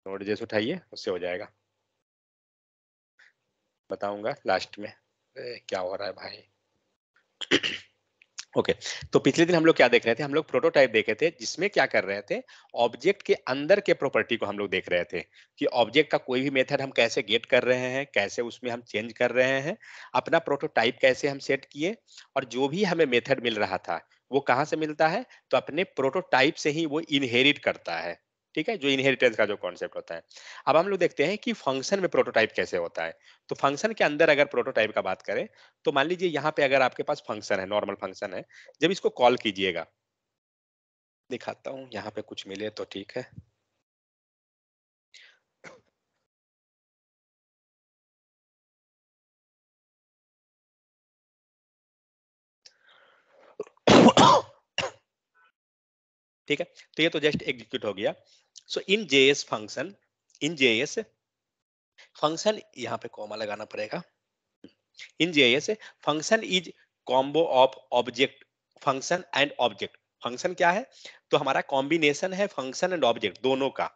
Node जेस उठाइए, उससे हो जाएगा, बताऊंगा लास्ट में। क्या हो रहा है भाई। ओके तो पिछले दिन हम लोग क्या देख रहे थे, हम लोग प्रोटोटाइप देखे थे जिसमें क्या कर रहे थे, ऑब्जेक्ट के अंदर के प्रॉपर्टी को हम लोग देख रहे थे कि ऑब्जेक्ट का कोई भी मेथड हम कैसे गेट कर रहे हैं, कैसे उसमें हम चेंज कर रहे हैं, अपना प्रोटोटाइप कैसे हम सेट किए, और जो भी हमें मेथड मिल रहा था वो कहाँ से मिलता है, तो अपने प्रोटोटाइप से ही वो इनहेरिट करता है। ठीक है, जो इनहेरिटेंस का जो कॉन्सेप्ट होता है। अब हम लोग देखते हैं कि फंक्शन में प्रोटोटाइप कैसे होता है। तो फंक्शन के अंदर अगर प्रोटोटाइप का बात करें, तो मान लीजिए यहाँ पे अगर आपके पास फंक्शन है, नॉर्मल फंक्शन है, जब इसको कॉल कीजिएगा, दिखाता हूं यहाँ पे कुछ मिले तो ठीक है। ठीक है, तो ये तो जस्ट एग्जीक्यूट हो गया। So in JS function, in JS function, यहाँ पे कॉमा लगाना पड़ेगा। In JS function is combo of object, function and object. Function क्या है, तो हमारा कॉम्बिनेशन है फंक्शन एंड ऑब्जेक्ट दोनों का।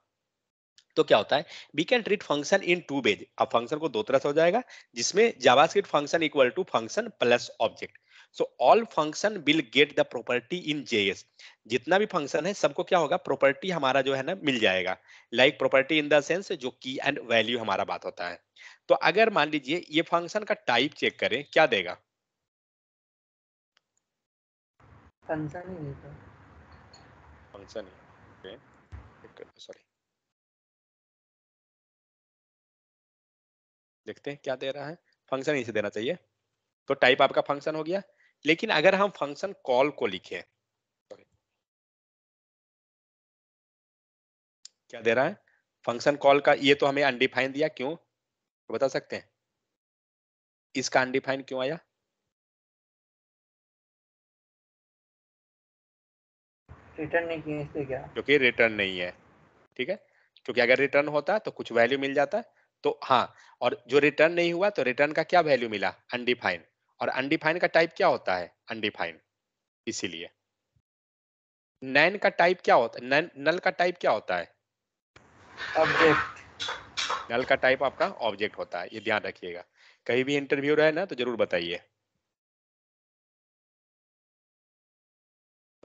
तो क्या होता है, we can treat function in two ways. अब फंक्शन को दो तरह से हो जाएगा, जिसमें JavaScript function equal to function plus object. So all function will get the property in JS. जितना भी फंक्शन है सबको क्या होगा, प्रॉपर्टी हमारा जो है ना मिल जाएगा। Like property in the sense जो की एंड वैल्यू हमारा बात होता है। तो अगर मान लीजिए ये फंक्शन का टाइप चेक करें, क्या देगा, फंक्शन ही नहीं था। फंक्शन ही, सॉरी, देखते हैं क्या दे रहा है। फंक्शन ही से देना चाहिए, तो टाइप आपका फंक्शन हो गया। लेकिन अगर हम फंक्शन कॉल को लिखें, सॉरी, क्या दे रहा है, फंक्शन कॉल का, ये तो हमें अनडिफाइन दिया, क्यों तो बता सकते हैं, इसका अनडिफाइन क्यों आया, रिटर्न नहीं किए इसलिए क्या? क्योंकि रिटर्न नहीं है। ठीक है, क्योंकि अगर रिटर्न होता तो कुछ वैल्यू मिल जाता, तो हाँ, और जो रिटर्न नहीं हुआ तो रिटर्न का क्या वैल्यू मिला, अनडिफाइन, और अनडिफाइन का टाइप क्या होता है, अनडिफाइन। इसीलिए नैन का टाइप क्या होता है, नल का टाइप क्या होता है, ऑब्जेक्ट। नल का टाइप आपका ऑब्जेक्ट होता है, ये ध्यान रखिएगा। कहीं भी इंटरव्यू रहे ना तो जरूर बताइए,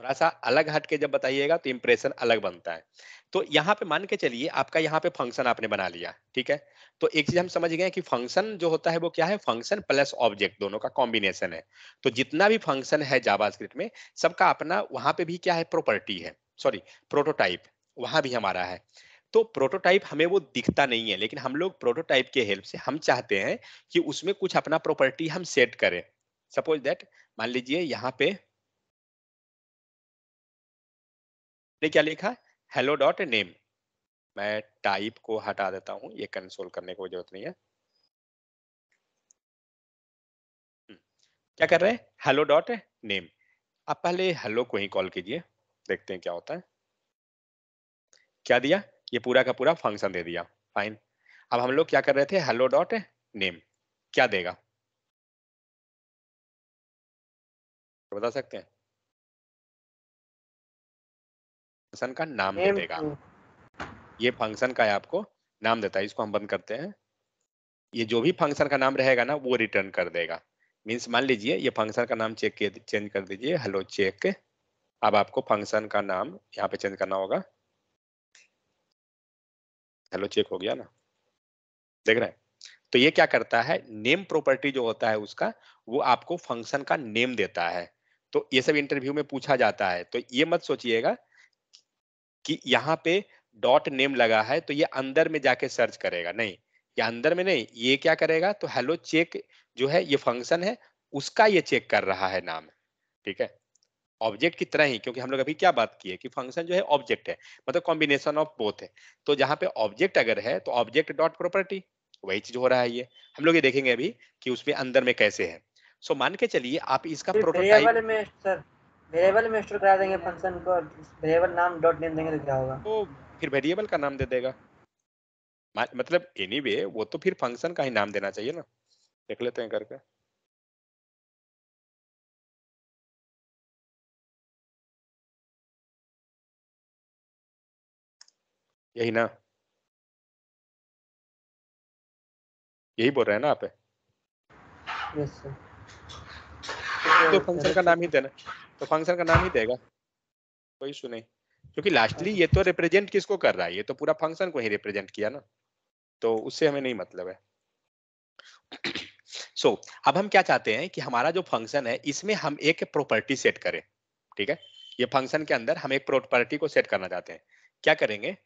थोड़ा सा अलग हट के जब बताइएगा तो इंप्रेशन अलग बनता है। तो यहाँ पे मान के चलिए आपका यहाँ पे फंक्शन आपने बना लिया, ठीक है। तो एक चीज हम समझ गए कि फंक्शन जो होता है वो क्या है, फंक्शन प्लस ऑब्जेक्ट दोनों का कॉम्बिनेशन है। तो जितना भी फंक्शन है जावास्क्रिप्ट में, सबका अपना वहां पे भी क्या है, प्रॉपर्टी है, सॉरी, प्रोटोटाइप, वहां भी हमारा है। तो प्रोटोटाइप हमें वो दिखता नहीं है, लेकिन हम लोग प्रोटोटाइप के हेल्प से हम चाहते हैं कि उसमें कुछ अपना प्रॉपर्टी हम सेट करें। सपोज दैट, मान लीजिए यहाँ पे ने क्या लिखा, हेलो डॉट नेम। मैं टाइप को हटा देता हूं, ये कंसोल करने की जरूरत नहीं है। क्या कर रहे हैं, हेलो डॉट नेम। आप पहले हेलो को ही कॉल कीजिए, देखते हैं क्या होता है। क्या दिया, ये पूरा का पूरा फंक्शन दे दिया, फाइन। अब हम लोग क्या कर रहे थे, हेलो डॉट नेम, क्या देगा, तो बता सकते हैं, फंक्शन का नाम दे नेम देगा। टू। ये फंक्शन का है, आपको नाम देता है, इसको हम बंद करते हैं। ये जो भी फंक्शन का नाम रहेगा ना वो रिटर्न कर देगा। मीन्स मान लीजिए ये फंक्शन का नाम चेंज कर दीजिए, हेलो चेक। अब आपको फंक्शन का नाम यहाँ पे चेंज करना होगा, हेलो चेक हो गया ना, देख रहे हैं। तो ये क्या करता है, नेम प्रॉपर्टी जो होता है उसका, वो आपको फंक्शन का नेम देता है। तो ये सब इंटरव्यू में पूछा जाता है, तो ये मत सोचिएगा कि यहाँ पे डॉट नेम लगा है तो ये अंदर में जाके सर्च करेगा, नहीं, ये अंदर में नहीं, ये क्या करेगा, तो हेलो चेक जो है ये फंक्शन है, उसका ये चेक कर रहा है नाम। ठीक है, ऑब्जेक्ट की तरह ही, क्योंकि हम लोग अभी क्या बात की है कि फंक्शन जो है ऑब्जेक्ट है, मतलब कॉम्बिनेशन ऑफ बोथ है। तो जहां पे ऑब्जेक्ट अगर है तो ऑब्जेक्ट डॉट प्रॉपर्टी, वही चीज हो रहा है ये। हम लोग ये देखेंगे अभी कि उसमें अंदर में कैसे है। सो मान के चलिए आप इसका फिर प्रोटोटाइप, वेरिएबल में सर, वेरिएबल में स्टोर करा देंगे फंक्शन को, वेरिएबल नाम डॉट नेम देंगे तो क्या होगा? तो फिर वेरिएबल का नाम दे देगा। मतलब एनीवे वो तो फिर फंक्शन का ही नाम देना चाहिए ना, देख लेते हैं करके, यही ना। यही बोल रहे हैं ना आप? Yes sir. तो फंक्शन का नाम ही देना, तो फंक्शन का नाम ही देगा, कोई इशू नहीं, क्योंकि लास्टली ये तो रिप्रेजेंट किसको कर रहा है, ये तो पूरा फंक्शन को ही रिप्रेजेंट किया ना, तो उससे हमें नहीं मतलब है। सो अब हम क्या चाहते हैं कि हमारा जो फंक्शन है इसमें हम एक प्रॉपर्टी सेट करें, ठीक है? ये फंक्शन के अंदर हम एक प्रॉपर्टी को सेट करना चाहते हैं, क्या करेंगे?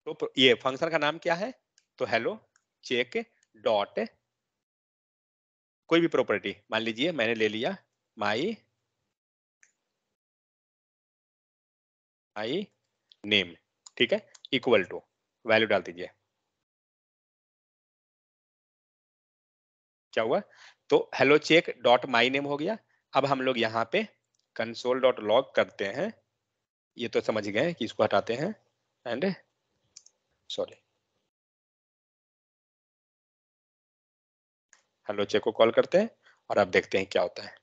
तो ये फंक्शन का नाम क्या है? तो हेलो चेक डॉट कोई भी प्रॉपर्टी, मान लीजिए मैंने ले लिया माई नेम, ठीक है, इक्वल टू, वैल्यू डाल दीजिए, क्या हुआ? तो hello check dot my name हो गया। अब हम लोग यहाँ पे कंसोल डॉट लॉग करते हैं, ये तो समझ गए कि इसको हटाते हैं एंड सॉरी हेलो चेक को कॉल करते हैं और अब देखते हैं क्या होता है।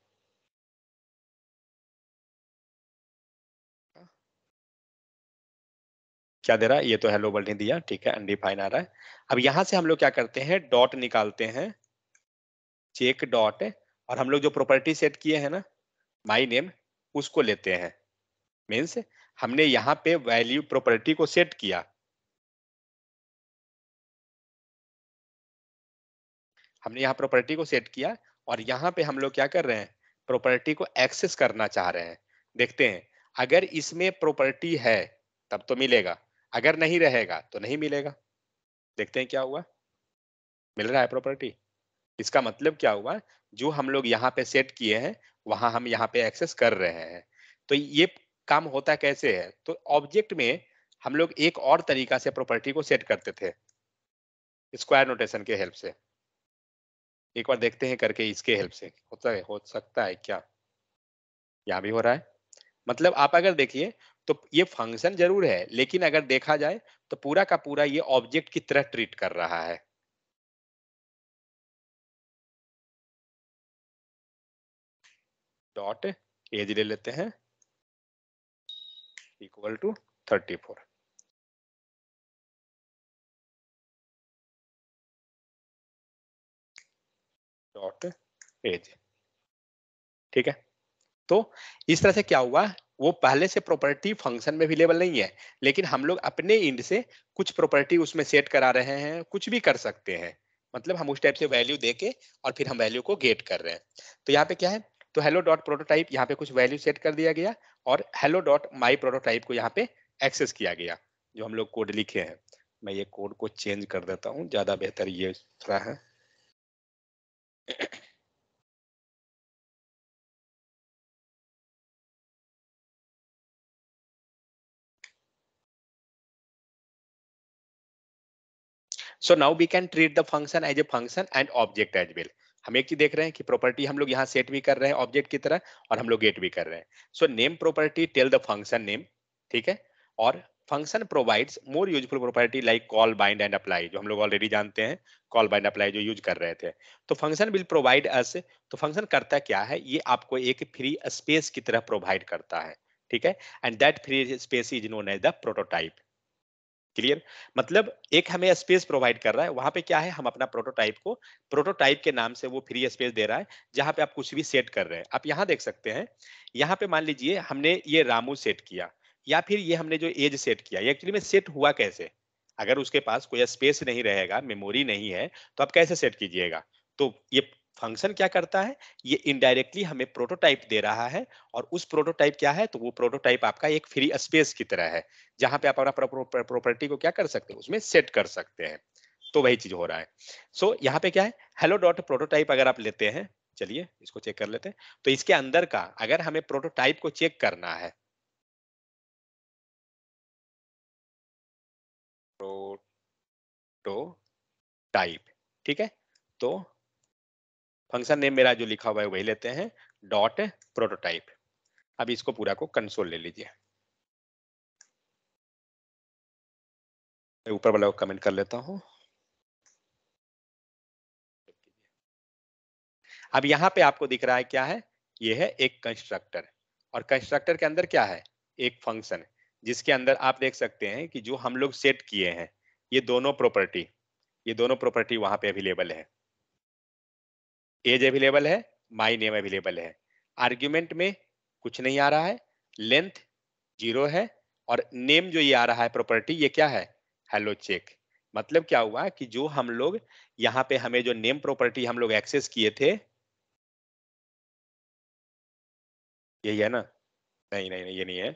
क्या दे रहा है? ये तो हेलो वर्ल्ड ने दिया, ठीक है, अनडिफाइन आ रहा है। अब यहां से हम लोग क्या करते हैं, डॉट निकालते हैं, चेक डॉट, और हम लोग जो प्रॉपर्टी सेट किए हैं ना माई नेम, उसको लेते हैं। मीन्स हमने यहाँ पे वैल्यू प्रॉपर्टी को सेट किया, हमने यहाँ प्रॉपर्टी को सेट किया और यहाँ पे हम लोग क्या कर रहे हैं, प्रॉपर्टी को एक्सेस करना चाह रहे हैं। देखते हैं अगर इसमें प्रॉपर्टी है तब तो मिलेगा, अगर नहीं रहेगा तो नहीं मिलेगा। देखते हैं क्या हुआ, मिल रहा है प्रॉपर्टी। इसका मतलब क्या हुआ, जो हम लोग यहाँ पे सेट किए हैं वहां हम यहाँ पे एक्सेस कर रहे हैं। तो ये काम होता कैसे है, तो ऑब्जेक्ट में हम लोग एक और तरीका से प्रॉपर्टी को सेट करते थे, स्क्वायर नोटेशन के हेल्प से। एक बार देखते हैं करके, इसके हेल्प से होता है, हो सकता है क्या? यहाँ भी हो रहा है। मतलब आप अगर देखिए तो ये फंक्शन जरूर है, लेकिन अगर देखा जाए तो पूरा का पूरा ये ऑब्जेक्ट की तरह ट्रीट कर रहा है। डॉट एज ले लेते हैं इक्वल टू 34, डॉट एज, ठीक है। तो इस तरह से क्या हुआ, वो पहले से प्रॉपर्टी फंक्शन में अवेलेबल नहीं है, लेकिन हम लोग अपने इंड से कुछ प्रॉपर्टी उसमें सेट करा रहे हैं, कुछ भी कर सकते हैं। मतलब हम उस टाइप से वैल्यू देके और फिर हम वैल्यू को गेट कर रहे हैं। तो यहाँ पे क्या है, तो हेलो डॉट प्रोटोटाइप, यहाँ पे कुछ वैल्यू सेट कर दिया गया और हेलो डॉट माई प्रोटोटाइप को यहाँ पे एक्सेस किया गया, जो हम लोग कोड लिखे हैं। मैं ये कोड को चेंज कर देता हूँ, ज्यादा बेहतर ये थोड़ा है। So now we can treat the function as a function and object as well. हम एक चीज देख रहे हैं कि प्रॉपर्टी हम लोग यहाँ सेट भी कर रहे हैं ऑब्जेक्ट की तरह, और हम लोग गेट भी कर रहे हैं। So name property tell the function name, ठीक है, और function provides more useful property like call bind and apply, जो हम लोग ऑलरेडी जानते हैं, कॉल बाइंड अप्लाई जो यूज कर रहे थे। तो फंक्शन विल प्रोवाइड अस, तो फंक्शन करता क्या है, ये आपको एक फ्री स्पेस की तरह प्रोवाइड करता है, ठीक है, and that free space is known as the prototype. Clear? मतलब एक हमें स्पेस प्रोवाइड कर रहा है, वहां पे क्या है, हम अपना प्रोटोटाइप को, प्रोटोटाइप के नाम से वो फ्री स्पेस दे रहा है, जहां पे आप कुछ भी सेट कर रहे हैं। आप यहाँ देख सकते हैं, यहाँ पे मान लीजिए हमने ये रामू सेट किया, या फिर ये हमने जो एज सेट किया, ये एक्चुअली में सेट हुआ कैसे? अगर उसके पास कोई स्पेस नहीं रहेगा, मेमोरी नहीं है, तो आप कैसे सेट कीजिएगा? तो ये फंक्शन क्या करता है, ये इनडायरेक्टली हमें प्रोटोटाइप दे रहा है, और उस प्रोटोटाइप क्या है, तो वो प्रोटोटाइप आपका एक फ्री स्पेस की तरह है, जहां पे आप अपना प्रॉपर्टी को क्या कर सकते हैं, उसमें सेट कर सकते हैं। तो वही चीज हो रहा है। सो यहाँ पे क्या है, हेलो डॉट प्रोटोटाइप अगर आप लेते हैं, चलिए इसको चेक कर लेते हैं। तो इसके अंदर का अगर हमें प्रोटोटाइप को चेक करना है, प्रोटोटाइप, ठीक है, तो फंक्शन नेम मेरा जो लिखा हुआ है वही लेते हैं, डॉट प्रोटोटाइप। अब इसको पूरा को कंसोल ले लीजिए, मैं ऊपर वाला को कमेंट कर लेता हूँ। अब यहाँ पे आपको दिख रहा है क्या है, ये है एक कंस्ट्रक्टर, और कंस्ट्रक्टर के अंदर क्या है, एक फंक्शन, जिसके अंदर आप देख सकते हैं कि जो हम लोग सेट किए हैं, ये दोनों प्रॉपर्टी वहां पे अवेलेबल है। एज अवेलेबल है, माई नेम अवेलेबल है। आर्ग्यूमेंट में कुछ नहीं आ रहा है, लेंथ 0 है, और नेम जो ये आ रहा है प्रॉपर्टी, ये क्या है, हेलो चेक। मतलब क्या हुआ कि जो हम लोग यहाँ पे हमें जो नेम प्रॉपर्टी हम लोग एक्सेस किए थे, यही है ना, नहीं नहीं नहीं, ये नहीं है,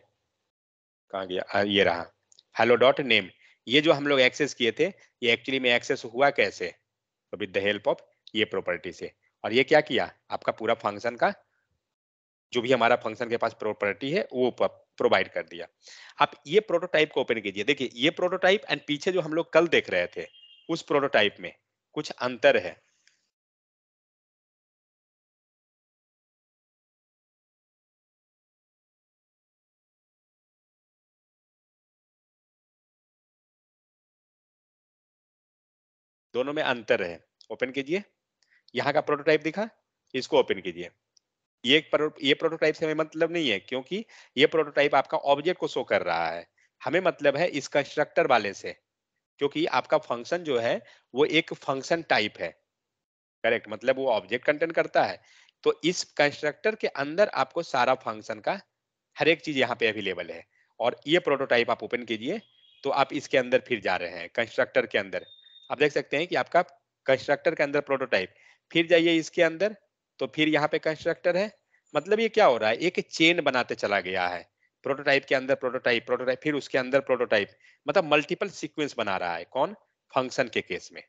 कहाँ गया, ये रहा, हेलो डॉट नेम। ये जो हम लोग एक्सेस किए थे, ये एक्चुअली में एक्सेस हुआ कैसे, तो विद द हेल्प ऑफ ये प्रॉपर्टी से। और ये क्या किया, आपका पूरा फंक्शन का जो भी हमारा फंक्शन के पास प्रॉपर्टी है वो प्रोवाइड कर दिया। आप ये प्रोटोटाइप को ओपन कीजिए, देखिए ये प्रोटोटाइप एंड पीछे जो हम लोग कल देख रहे थे उस प्रोटोटाइप में कुछ अंतर है। दोनों में अंतर है, ओपन कीजिए। यहाँ का प्रोटोटाइप दिखा, इसको ओपन कीजिए। ये प्रोटोटाइप से हमें मतलब नहीं है, क्योंकि ये प्रोटोटाइप आपका ऑब्जेक्ट को शो कर रहा है। हमें मतलब है इस कंस्ट्रक्टर वाले से, क्योंकि आपका फंक्शन जो है वो एक फंक्शन टाइप है, करेक्ट, मतलब वो ऑब्जेक्ट कंटेन करता है। तो इस कंस्ट्रक्टर के अंदर आपको सारा फंक्शन का हर एक चीज यहाँ पे अवेलेबल है। और ये प्रोटोटाइप आप ओपन कीजिए, तो आप इसके अंदर फिर जा रहे हैं कंस्ट्रक्टर के अंदर। आप देख सकते हैं कि आपका कंस्ट्रक्टर के अंदर प्रोटोटाइप, फिर जाइए इसके अंदर, तो फिर यहाँ पे कंस्ट्रक्टर है। मतलब ये क्या हो रहा है, एक चेन बनाते चला गया है, प्रोटोटाइप के अंदर प्रोटोटाइप, प्रोटोटाइप फिर उसके अंदर प्रोटोटाइप, मतलब मल्टीपल सीक्वेंस बना रहा है, कौन, फंक्शन के केस में।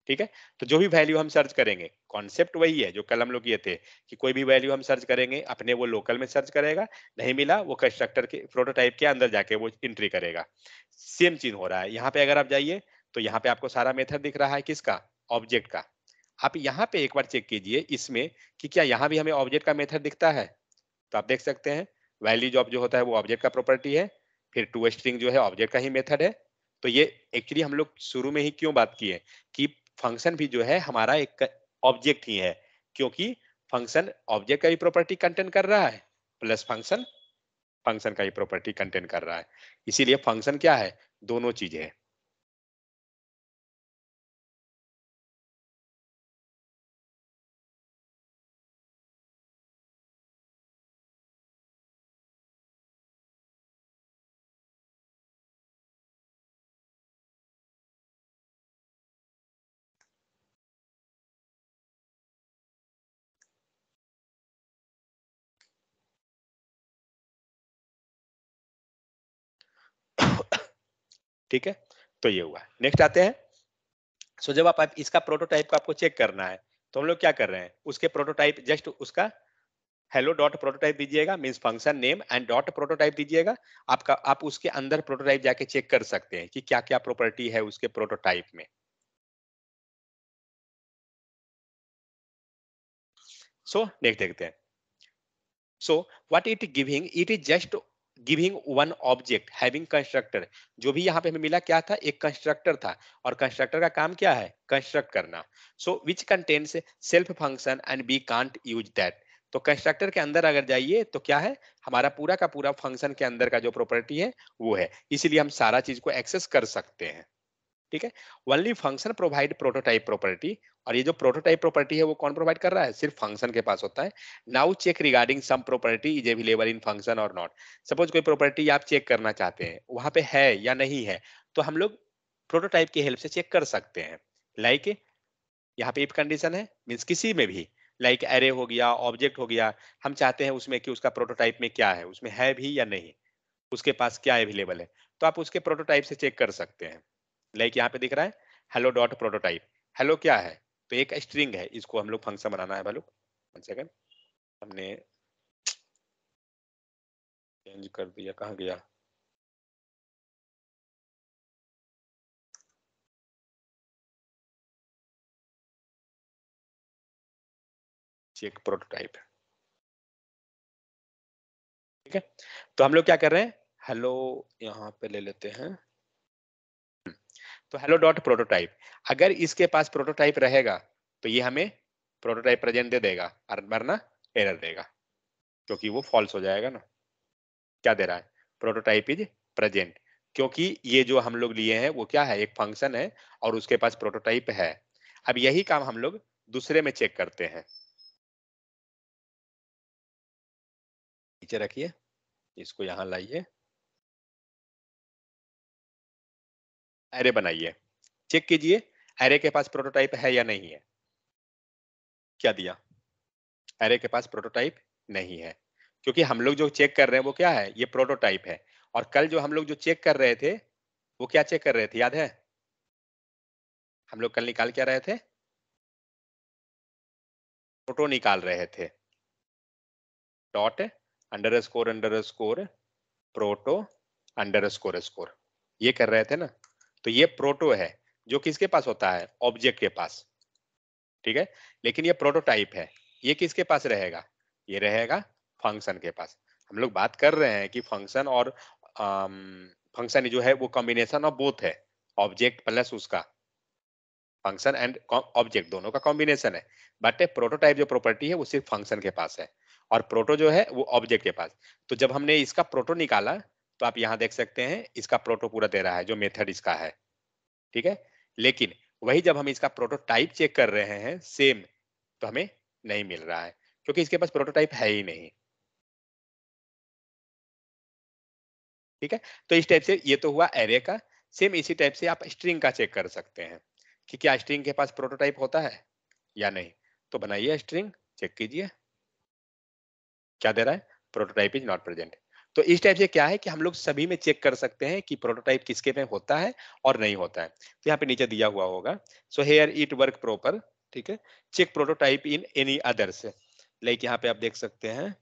ठीक है, तो जो भी वैल्यू हम सर्च करेंगे, कॉन्सेप्ट वही है जो कल हम लोग किए थे, कि कोई भी वैल्यू हम सर्च करेंगे अपने वो लोकल में सर्च करेगा, नहीं मिला वो कंस्ट्रक्टर के प्रोटोटाइप के अंदर जाके वो एंट्री करेगा। सेम चीज हो रहा है यहाँ पे। अगर आप जाइए तो यहाँ पे आपको सारा मेथड दिख रहा है, किसका, ऑब्जेक्ट का। आप यहाँ पे एक बार चेक कीजिए इसमें कि क्या यहाँ भी हमें ऑब्जेक्ट का मेथड दिखता है। तो आप देख सकते हैं वैल्यू जॉब जो होता है वो ऑब्जेक्ट का प्रॉपर्टी है, फिर टू स्ट्रिंग जो है ऑब्जेक्ट का ही मेथड है। तो ये एक्चुअली हम लोग शुरू में ही क्यों बात की है कि फंक्शन भी जो है हमारा एक ऑब्जेक्ट ही है, क्योंकि फंक्शन ऑब्जेक्ट का ही प्रॉपर्टी कंटेन कर रहा है, प्लस फंक्शन फंक्शन का ही प्रॉपर्टी कंटेन कर रहा है। इसीलिए फंक्शन क्या है, दोनों चीजें है। ठीक है, तो ये हुआ। नेक्स्ट आते हैं। सो जब आप इसका प्रोटोटाइप को आपको चेक करना है, तो हम लोग क्या कर रहे हैं, उसके प्रोटोटाइप जस्ट उसका हेलो डॉट प्रोटोटाइप दीजिएगा, means function name and dot prototype दीजिएगा। आपका आप उसके अंदर प्रोटोटाइप जाके चेक कर सकते हैं कि क्या क्या प्रॉपर्टी है उसके प्रोटोटाइप में। सो नेक्स्ट देखते हैं। So what it giving, it is just giving one object having constructor. जो भी यहाँ पे हमें मिला क्या था, एक कंस्ट्रक्टर था, और कंस्ट्रक्टर का काम क्या है, कंस्ट्रक्ट करना। So which contains self function and we can't use that. तो कंस्ट्रक्टर के अंदर अगर जाइए तो क्या है, हमारा पूरा का पूरा फंक्शन के अंदर का जो प्रॉपर्टी है वो है, इसीलिए हम सारा चीज को एक्सेस कर सकते हैं। ठीक है, only function provide prototype property. और ये जो प्रोटोटाइप प्रॉपर्टी है वो कौन प्रोवाइड कर रहा है, सिर्फ फंक्शन के पास होता है। Now check regarding some property is available in function और नॉट। सपोज कोई प्रॉपर्टी आप चेक करना चाहते हैं, वहां पे है या नहीं है, तो हम लोग प्रोटोटाइप की हेल्प से चेक कर सकते हैं। लाइक यहाँ पे इफ कंडीशन है, मीन्स किसी में भी, लाइक एरे हो गया, ऑब्जेक्ट हो गया, हम चाहते हैं उसमें कि उसका प्रोटोटाइप में क्या है, उसमें है भी या नहीं, उसके पास क्या अवेलेबल है, तो आप उसके प्रोटोटाइप से चेक कर सकते हैं। लाइक यहाँ पे दिख रहा है हेलो डॉट प्रोटोटाइप। हेलो क्या है, तो एक स्ट्रिंग है, इसको हम लोग फंक्शन बनाना है। हेलो, वन सेकंड, हमने चेंज कर दिया, कहाँ गया, चेक प्रोटोटाइप। ठीक है, तो हम लोग क्या कर रहे हैं, हेलो, यहाँ पे ले लेते हैं, तो हेलो डॉट प्रोटोटाइप। अगर इसके पास प्रोटोटाइप रहेगा तो ये हमें प्रोटोटाइप प्रेजेंट दे देगा, और वरना एरर देगा, क्योंकि वो फॉल्स हो जाएगा ना। क्या दे रहा है, प्रोटोटाइप इज प्रेजेंट। क्योंकि ये जो हम लोग लिए हैं वो क्या है, एक फंक्शन है और उसके पास प्रोटोटाइप है। अब यही काम हम लोग दूसरे में चेक करते हैं। नीचे रखिए, इसको यहाँ लाइए, एरे बनाइए, चेक कीजिए एरे के पास प्रोटोटाइप है या नहीं है। क्या दिया, एरे के पास प्रोटोटाइप नहीं है, क्योंकि हम लोग जो चेक कर रहे हैं वो क्या है, ये प्रोटोटाइप है। और कल जो हम लोग जो चेक कर रहे थे वो क्या चेक कर रहे थे, याद है? हम लोग कल निकाल क्या रहे थे, प्रोटो निकाल रहे थे। डॉट अंडरस्कोर प्रोटो अंडरस्कोर, ये कर रहे थे ना। तो ये प्रोटो है जो किसके पास होता है, ऑब्जेक्ट के पास, ठीक है। लेकिन ये प्रोटोटाइप है, ये किसके पास रहेगा, ये रहेगा फंक्शन के पास। हम लोग बात कर रहे हैं कि फंक्शन और फंक्शन जो है वो कॉम्बिनेशन ऑफ बोथ है, ऑब्जेक्ट प्लस उसका, फंक्शन एंड ऑब्जेक्ट दोनों का कॉम्बिनेशन है। बट प्रोटोटाइप जो प्रॉपर्टी है वो सिर्फ फंक्शन के पास है और प्रोटो जो है वो ऑब्जेक्ट के पास। तो जब हमने इसका प्रोटो निकाला तो आप यहाँ देख सकते हैं इसका प्रोटो पूरा दे रहा है, जो मेथड इसका है, ठीक है। लेकिन वही जब हम इसका प्रोटोटाइप चेक कर रहे हैं सेम, तो हमें नहीं मिल रहा है क्योंकि इसके पास प्रोटोटाइप है ही नहीं, ठीक है। तो इस टाइप से ये तो हुआ एरे का। सेम इसी टाइप से आप स्ट्रिंग का चेक कर सकते हैं कि क्या स्ट्रिंग के पास प्रोटोटाइप होता है या नहीं। तो बनाइए स्ट्रिंग, चेक कीजिए क्या दे रहा है, प्रोटोटाइप इज नॉट प्रेजेंट। तो इस टाइप से क्या है कि हम लोग सभी में चेक कर सकते हैं कि प्रोटोटाइप किसके में होता है और नहीं होता है। तो यहाँ पे नीचे दिया हुआ होगा, so here it work proper, ठीक है। Check prototype in any others, like यहाँ पे आप देख सकते हैं,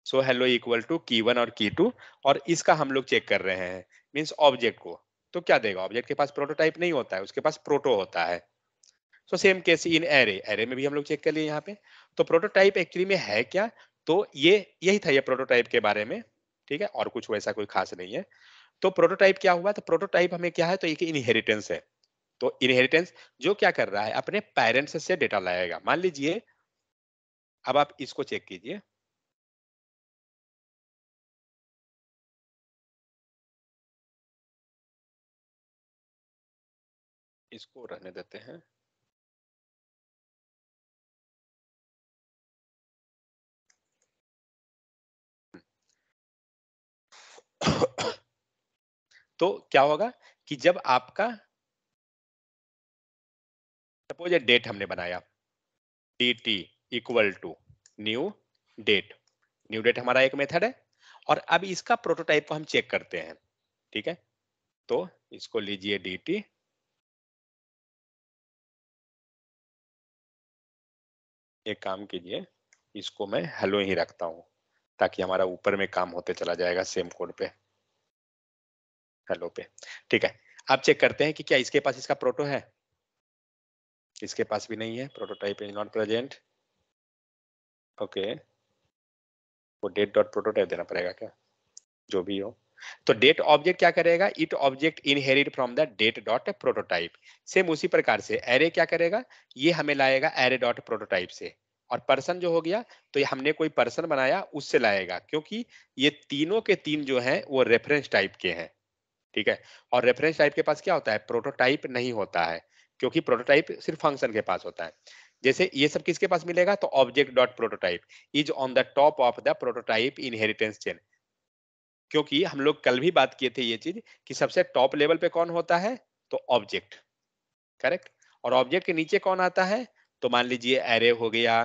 so hello equal to key one और की टू, और इसका हम लोग चेक कर रहे हैं मीन्स ऑब्जेक्ट को। तो क्या देगा, ऑब्जेक्ट के पास प्रोटोटाइप नहीं होता है, उसके पास प्रोटो होता है। So same case in array, array में भी हम लोग चेक कर लिए यहाँ पे। तो प्रोटोटाइप एक्चुअली में है क्या, तो ये यही था ये प्रोटोटाइप के बारे में, ठीक है। और कुछ वैसा कोई खास नहीं है। तो प्रोटोटाइप क्या हुआ, तो प्रोटोटाइप हमें क्या है, तो एक इनहेरिटेंस है। तो इनहेरिटेंस जो क्या कर रहा है, अपने पेरेंट्स से डेटा लाएगा। मान लीजिए अब आप इसको चेक कीजिए, इसको रहने देते हैं। तो क्या होगा कि जब आपका सपोज ये डेट हमने बनाया, D T equal to new date, new date हमारा एक मेथड है। और अब इसका प्रोटोटाइप को हम चेक करते हैं, ठीक है। तो इसको लीजिए डी टी, एक काम कीजिए, इसको मैं हेलो ही रखता हूं ताकि हमारा ऊपर में काम होते चला जाएगा सेम कोड पे, हेलो पे, ठीक है। अब चेक करते हैं कि क्या इसके पास इसका प्रोटो है, इसके पास भी नहीं है, prototype is not present, okay. वो डेट डॉट प्रोटोटाइप देना पड़ेगा क्या, जो भी हो। तो डेट ऑब्जेक्ट क्या करेगा, it object inherit from the date dot prototype. Same उसी प्रकार से एरे क्या करेगा, ये हमें लाएगा एरे डॉट प्रोटोटाइप से। और पर्सन जो हो गया, तो ये हमने कोई पर्सन बनाया उससे लाएगा, क्योंकि ये तीनों के तीन जो हैं वो रेफरेंस टाइप के हैं, ठीक है। और रेफरेंस टाइप के पास क्या होता है, प्रोटोटाइप नहीं होता है, क्योंकि प्रोटोटाइप सिर्फ फंक्शन के पास होता है। जैसे ये सब किसके पास मिलेगा, तो object dot prototype is on the top of the prototype inheritance chain. क्योंकि हम लोग कल भी बात किए थे ये चीज कि सबसे टॉप लेवल पे कौन होता है, तो ऑब्जेक्ट, करेक्ट। और ऑब्जेक्ट के नीचे कौन आता है, तो मान लीजिए एरे हो गया,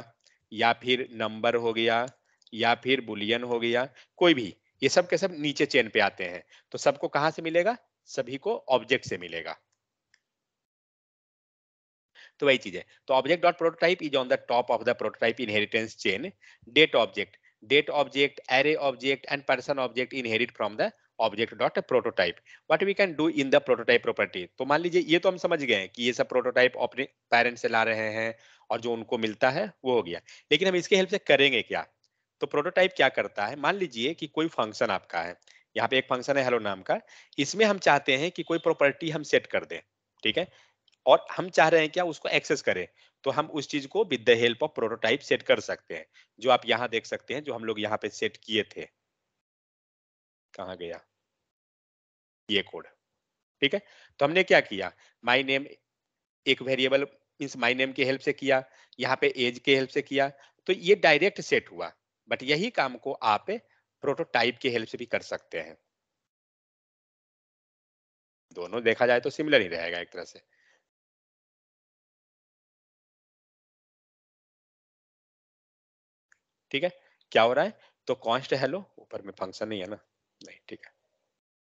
या फिर नंबर हो गया, या फिर बुलियन हो गया, कोई भी, ये सब के सब नीचे चेन पे आते हैं। तो सबको कहां से मिलेगा, सभी को ऑब्जेक्ट से मिलेगा। तो वही चीज है। तो object dot prototype is on the top of the prototype inheritance chain. Date object, array object and person object inherit from the object dot prototype. What we can do in the prototype property. तो मान लीजिए ये तो हम समझ गए हैं कि ये सब प्रोटोटाइप अपने पेरेंट्स से ला रहे हैं और जो उनको मिलता है वो हो गया। लेकिन हम इसके हेल्प से करेंगे क्या, तो प्रोटोटाइप क्या करता है, मान लीजिए कि कोई फंक्शन आपका है, यहाँ पे एक फंक्शन है हेलो नाम का, इसमें हम चाहते हैं कि कोई प्रॉपर्टी हम सेट कर दें, ठीक है। और हम चाह रहे हैं क्या, उसको एक्सेस करें। तो हम उस चीज को with the help of prototype set कर सकते हैं, जो आप यहाँ देख सकते हैं, जो हम लोग यहाँ पे सेट किए थे। कहाँ गया, ये कोड। ठीक है, तो हमने क्या किया, माई नेम एक वेरिएबल मीन्स माई नेम की हेल्प से किया, यहाँ पे एज के हेल्प से किया, तो ये डायरेक्ट सेट हुआ। बट यही काम को आप प्रोटोटाइप की हेल्प से भी कर सकते हैं। दोनों देखा जाए तो सिमिलर ही रहेगा एक तरह से। ठीक है, क्या हो रहा है, तो कॉन्स्ट हेलो, ऊपर में फंक्शन नहीं है ना, नहीं ठीक है,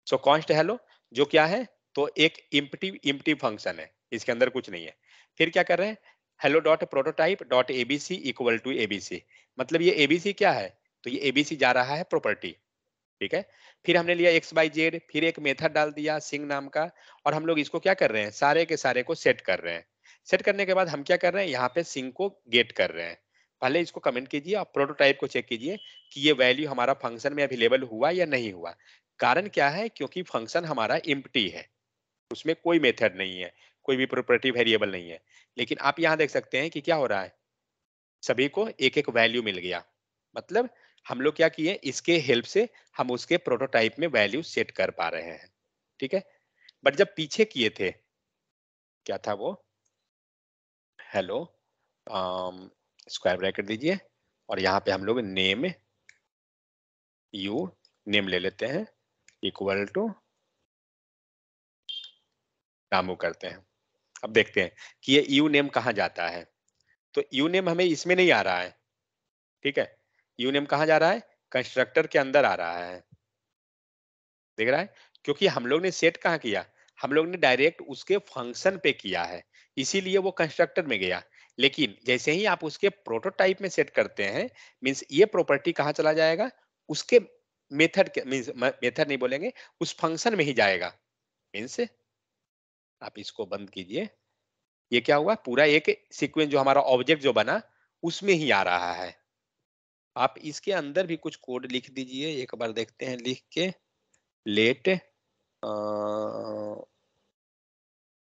सो कॉन्स्ट हेलो जो क्या है, तो एक इम्प्टी फंक्शन है, इसके अंदर कुछ नहीं है। फिर क्या कर रहे हैं, hello dot prototype dot ABC equal to ABC, मतलब ये एबीसी क्या है, तो ये एबीसी जा रहा है प्रॉपर्टी। ठीक है, फिर हमने लिया एक्स बाई जेड, फिर एक मेथड डाल दिया सिंग नाम का, और हम लोग इसको क्या कर रहे हैं, सारे के सारे को सेट कर रहे हैं। सेट करने के बाद हम क्या कर रहे हैं, यहाँ पे सिंग को गेट कर रहे हैं। पहले इसको कमेंट कीजिए और प्रोटोटाइप को चेक कीजिए कि ये वैल्यू हमारा फंक्शन में अवेलेबल हुआ या नहीं हुआ। कारण क्या है, क्योंकि फंक्शन हमारा इम्प्टी है, उसमें कोई मेथड नहीं है, कोई भी प्रोपर्टी वेरिएबल नहीं है। लेकिन आप यहाँ देख सकते हैं कि क्या हो रहा है, सभी को एक एक वैल्यू मिल गया। मतलब हम लोग क्या किए, इसके हेल्प से हम उसके प्रोटोटाइप में वैल्यू सेट कर पा रहे हैं। ठीक है, बट जब पीछे किए थे, क्या था वो, हेलो स्क्वायर ब्रैकेट दीजिए, और यहाँ पे हम लोग नेम यू नेम ले लेते हैं इक्वल टू रामू करते हैं। अब देखते हैं कि ये यू नेम कहाँ जाता है, तो यू नेम हमें इसमें नहीं आ रहा है। ठीक है, यू नेम कहाँ जा रहा है, कंस्ट्रक्टर के अंदर आ रहा है, देख रहा है, क्योंकि हम लोग ने सेट कहाँ किया, हम लोग ने डायरेक्ट उसके फंक्शन पे किया है, इसीलिए वो कंस्ट्रक्टर में गया। लेकिन जैसे ही आप उसके प्रोटोटाइप में सेट करते हैं, मींस ये प्रॉपर्टी कहाँ चला जाएगा, उसके मेथड के मींस मेथड नहीं बोलेंगे, उस फंक्शन में ही जाएगा। मींस आप इसको बंद कीजिए, ये क्या हुआ, पूरा एक सीक्वेंस जो हमारा ऑब्जेक्ट जो बना उसमें ही आ रहा है। आप इसके अंदर भी कुछ कोड लिख दीजिए, एक बार देखते हैं लिख के, लेट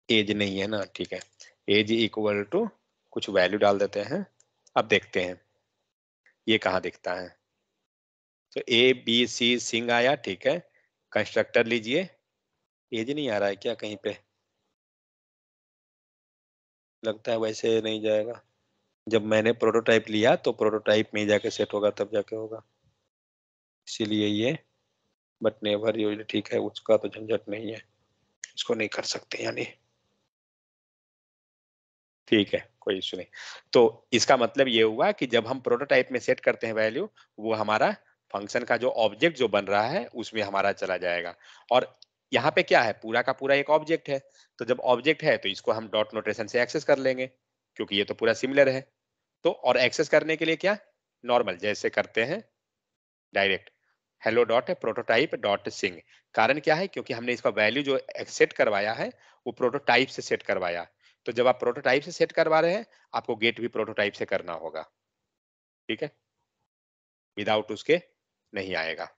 एज नहीं है ना, ठीक है, एज इक्वल टू कुछ वैल्यू डाल देते हैं। अब देखते हैं ये कहाँ दिखता है, तो ए बी सी सिंग आया, ठीक है, कंस्ट्रक्टर लीजिए, एज नहीं आ रहा है क्या कहीं पे, लगता है वैसे नहीं जाएगा, जब मैंने प्रोटोटाइप लिया तो प्रोटोटाइप में ही जाके सेट होगा तब जाके होगा, इसीलिए ये, बट नेवर यूज, ठीक है, उसका तो झंझट नहीं है, इसको नहीं कर सकते यानी, ठीक है कोई इशू नहीं। तो इसका मतलब ये हुआ कि जब हम प्रोटोटाइप में सेट करते हैं वैल्यू, वो हमारा फंक्शन का जो ऑब्जेक्ट जो बन रहा है उसमें हमारा चला जाएगा। और यहाँ पे क्या है, पूरा का पूरा एक ऑब्जेक्ट है, तो जब ऑब्जेक्ट है तो इसको हम डॉट नोटेशन से एक्सेस कर लेंगे, क्योंकि ये तो पूरा सिमिलर है। तो और एक्सेस करने के लिए क्या, नॉर्मल जैसे करते हैं direct, hello dot prototype dot sing. कारण क्या है, क्योंकि हमने इसका वैल्यू जो सेट करवाया है वो प्रोटोटाइप से सेट करवाया, तो जब आप प्रोटोटाइप से सेट करवा रहे हैं, आपको गेट भी प्रोटोटाइप से करना होगा। ठीक है, विदाउट उसके नहीं आएगा।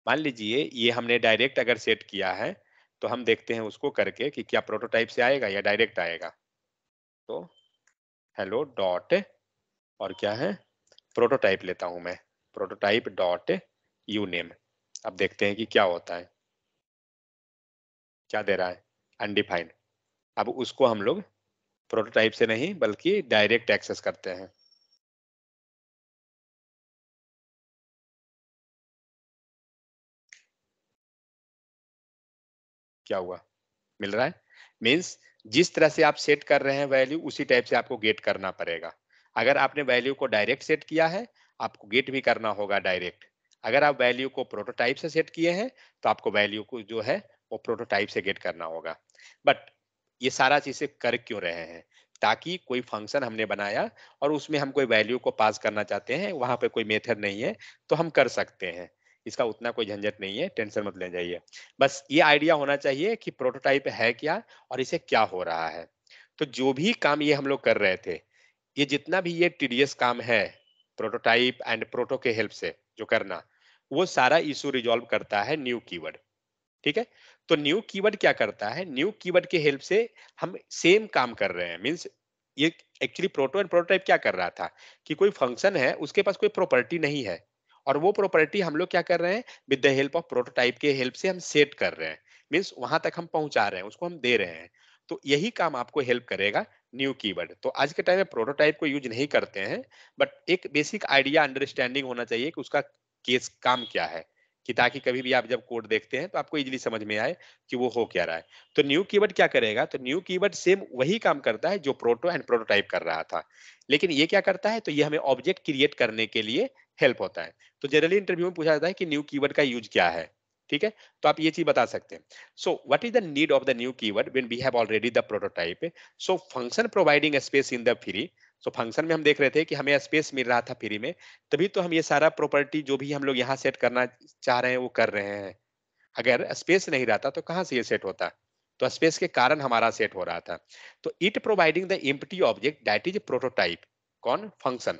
मान लीजिए ये हमने डायरेक्ट अगर सेट किया है, तो हम देखते हैं उसको करके कि क्या प्रोटोटाइप से आएगा या डायरेक्ट आएगा। तो हेलो डॉट और क्या है, प्रोटोटाइप लेता हूं मैं, प्रोटोटाइप डॉट यू नेम। अब देखते हैं कि क्या होता है, क्या दे रहा है, अनडिफाइंड। अब उसको हम लोग प्रोटोटाइप से नहीं बल्कि डायरेक्ट एक्सेस करते हैं। क्या हुआ, मिल रहा है, मीन्स जिस तरह से आप सेट कर रहे हैं वैल्यू, उसी टाइप से आपको गेट करना पड़ेगा। अगर आपने वैल्यू को डायरेक्ट सेट किया है, आपको गेट भी करना होगा डायरेक्ट। अगर आप वैल्यू को प्रोटोटाइप से सेट किए हैं, तो आपको वैल्यू को जो है वो प्रोटोटाइप से गेट करना होगा। बट ये सारा चीजें कर क्यों रहे हैं, ताकि कोई फंक्शन हमने बनाया और उसमें हम कोई वैल्यू को पास करना चाहते हैं, वहां पे कोई मेथड नहीं है, तो हम कर सकते हैं, इसका उतना कोई झंझट नहीं है, टेंशन मत ले जाइए। बस ये आइडिया होना चाहिए कि प्रोटोटाइप है क्या और इसे क्या हो रहा है। तो जो भी काम ये हम लोग कर रहे थे, ये जितना भी ये टीडीएस काम है, प्रोटोटाइप एंड प्रोटो के हेल्प से जो करना, वो सारा इशू रिजॉल्व करता है न्यू कीवर्ड। ठीक है, तो न्यू कीवर्ड क्या करता है, न्यू कीवर्ड के हेल्प से हम सेम काम कर रहे हैं। मींस ये एक्चुअली प्रोटो एंड प्रोटोटाइप क्या कर रहा था कि कोई फंक्शन है, उसके पास कोई प्रॉपर्टी नहीं है, और वो प्रॉपर्टी हम लोग क्या कर रहे हैं, with the help of prototype के हेल्प से हम सेट कर रहे हैं, मीन्स वहां तक हम पहुंचा रहे हैं, उसको हम दे रहे हैं। तो यही काम आपको हेल्प करेगा न्यू कीवर्ड। तो आज के टाइम में प्रोटोटाइप को यूज नहीं करते हैं, बट एक बेसिक आइडिया अंडरस्टैंडिंग होना चाहिए कि उसका केस काम क्या है, कि ताकि कभी भी आप जब कोड देखते हैं तो आपको इजीली समझ में आए कि वो हो क्या रहा है। तो न्यू कीवर्ड क्या करेगा, तो न्यू कीवर्ड सेम वही काम करता है जो प्रोटो एंड प्रोटोटाइप कर रहा था, लेकिन ये क्या करता है, तो ये हमें ऑब्जेक्ट क्रिएट करने के लिए हेल्प होता है। तो जनरली इंटरव्यू में पूछा जाता है कि न्यू कीवर्ड का यूज क्या है, ठीक है, तो आप ये चीज बता सकते हैं। So what is the need of the new keyword when we have already the prototype. So function providing space in the free. So function में हम देख रहे थे कि हमें स्पेस मिल रहा था फ्री में, तभी तो हम ये सारा प्रॉपर्टी जो भी हम लोग यहाँ सेट करना चाह रहे हैं वो कर रहे हैं। अगर स्पेस नहीं रहता तो कहाँ से ये सेट होता, तो स्पेस के कारण हमारा सेट हो रहा था। तो it providing the empty object that is prototype, कौन, function.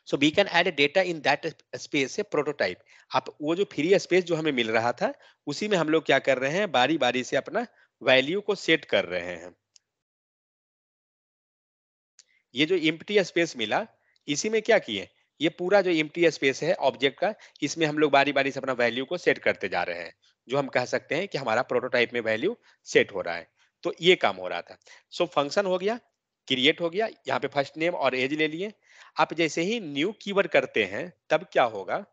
So we can add data in that space से प्रोटोटाइप। आप वो जो फ्री स्पेस जो हमें मिल रहा था, उसी में हम लोग क्या कर रहे हैं, बारी बारी से अपना वैल्यू को सेट कर रहे हैं। ये जो एम्प्टी स्पेस मिला, इसी में क्या किए, ये पूरा जो एम्प्टी स्पेस है ऑब्जेक्ट का, इसमें हम लोग बारी बारी से अपना वैल्यू को सेट करते जा रहे हैं, जो हम कह सकते हैं कि हमारा प्रोटोटाइप में वैल्यू सेट हो रहा है। तो ये काम हो रहा था। सो फंक्शन हो गया, क्रिएट हो गया, यहाँ पे फर्स्ट नेम और एज ले लिए। आप जैसे ही न्यू कीवर्ड करते हैं तब क्या होगा,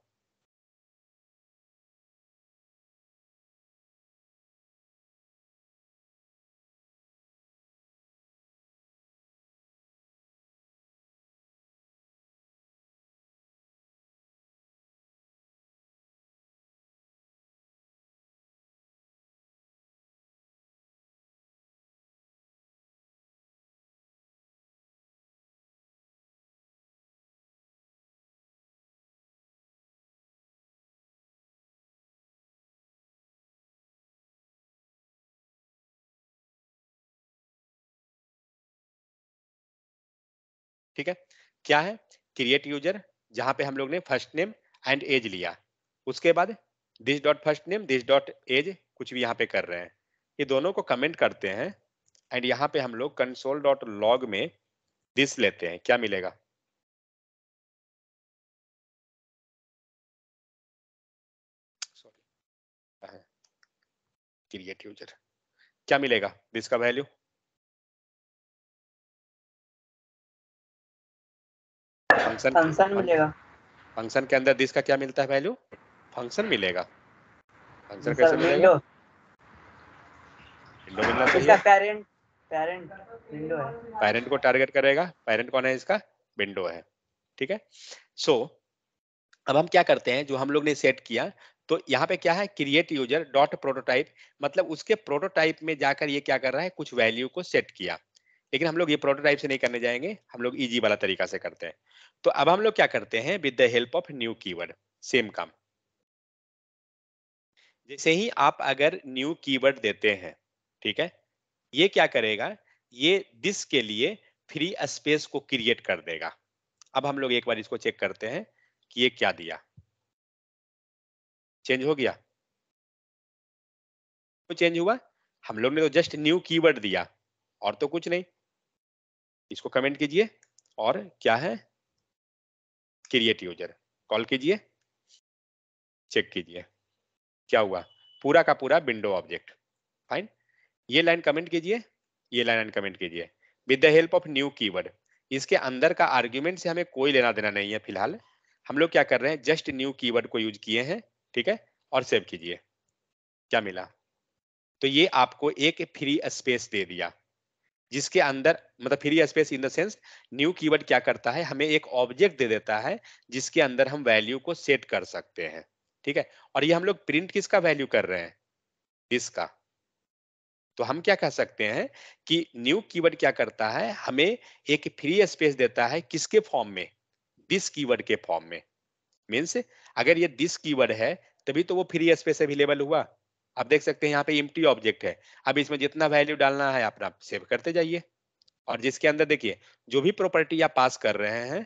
ठीक है, क्या है, क्रिएट यूजर, जहां पे हम लोग ने फर्स्ट नेम एंड एज लिया, उसके बाद this dot first name this dot age कुछ भी यहाँ पे कर रहे हैं, ये दोनों को कमेंट करते हैं एंड यहाँ पे हम लोग कंसोल डॉट लॉग में दिस लेते हैं, क्या मिलेगा, सॉरी, क्रिएट यूजर, क्या मिलेगा दिस का वैल्यू, फंक्शन फंक्शन मिलेगा। फंक्शन के अंदर दिस का क्या मिलता है वैल्यू, फंक्शन मिलेगा। फंक्शन सर कैसे मिलेगा, विंडो, विंडो मिलना इसका चाहिए, पेरेंट, पेरेंट विंडो है। पेरेंट को टारगेट करेगा, पेरेंट कौन है इसका, विंडो है, ठीक है। सो अब हम क्या करते हैं, जो हम लोग ने सेट किया, तो यहाँ पे क्या है, क्रिएट यूजर डॉट प्रोटोटाइप, मतलब उसके प्रोटोटाइप में जाकर ये क्या कर रहा है, कुछ वैल्यू को सेट किया। लेकिन हम लोग ये प्रोटोटाइप से नहीं करने जाएंगे, हम लोग इजी वाला तरीका से करते हैं। तो अब हम लोग क्या करते हैं, with the help of new keyword, same काम। जैसे ही आप अगर न्यू कीवर्ड देते हैं, ठीक है, ये क्या करेगा, ये दिस के लिए फ्री स्पेस को क्रिएट कर देगा। अब हम लोग एक बार इसको चेक करते हैं कि ये क्या दिया, चेंज हो गया, तो चेंज हुआ, हम लोग ने तो जस्ट न्यू कीवर्ड दिया और तो कुछ नहीं। इसको कमेंट कीजिए और क्या है, क्रिएट यूजर, कॉल कीजिए, चेक कीजिए क्या हुआ, पूरा का पूरा विंडो ऑब्जेक्ट, फाइन। ये लाइन कमेंट कीजिए, ये लाइन कमेंट कीजिए, with the help of new keyword. इसके अंदर का आर्ग्यूमेंट से हमें कोई लेना देना नहीं है फिलहाल, हम लोग क्या कर रहे हैं, जस्ट न्यू कीवर्ड को यूज किए हैं, ठीक है, और सेव कीजिए, क्या मिला, तो ये आपको एक फ्री स्पेस दे दिया, जिसके अंदर, मतलब free space in the sense, new keyword क्या करता है, हमें एक ऑब्जेक्ट दे देता है जिसके अंदर हम वैल्यू को सेट कर सकते हैं, ठीक है। और ये हम लोग प्रिंट किसका वैल्यू कर रहे हैं, इसका। तो हम क्या कह सकते हैं कि न्यू कीवर्ड क्या करता है, हमें एक फ्री स्पेस देता है, किसके फॉर्म में, दिस कीवर्ड के फॉर्म में। मीन्स अगर ये दिस कीवर्ड है तभी तो वो फ्री स्पेस अवेलेबल हुआ। आप देख सकते हैं यहाँ पे एम्प्टी ऑब्जेक्ट है, अब इसमें जितना वैल्यू डालना है अपना सेव करते जाइए, और जिसके अंदर देखिए जो भी प्रॉपर्टी आप पास कर रहे हैं,